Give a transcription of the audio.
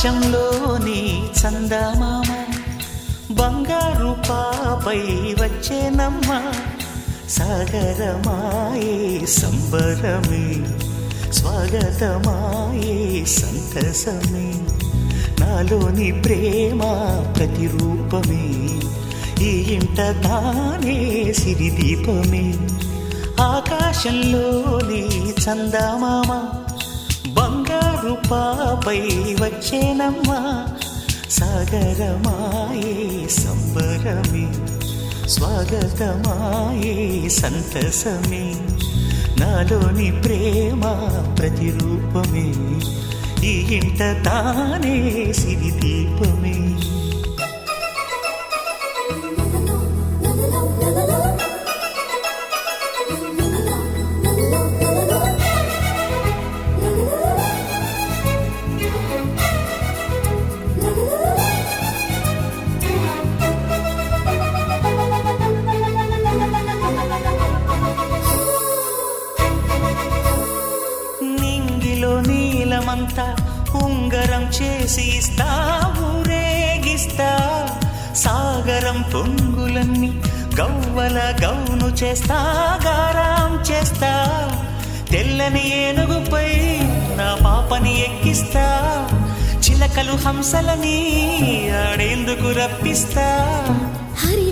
ఆకాశంలోని చందమామ బంగారు పాపై వచ్చేనమ్మ సాగరమాయే సంబరమే స్వాగతమాయే సంతసమే నాలోని ప్రేమ ప్రతిరూపమే ఈ ఇంట తానే సిరిదీపమే ఆకాశంలోని చందమామ బంగారు పాపై వచ్చేనమ్మ సాగరమాయే సంబరమే స్వాగతమాయే సంతసమే నాలోని ప్రేమ ప్రతిరూపమే ఈ ఇంట తానే సిరిదీపమే నీలమంతా ఉంగరం చేసి ఇస్తా ఊరేగిస్తా సాగరం పొంగులన్నీ గవ్వల గౌను చేస్తా గారాం చేస్తా తెల్లని ఏనుగుపై నా పాపని ఎక్కిస్తా చిలకలు హంసలని ఆడేందుకు రప్పిస్తా హరి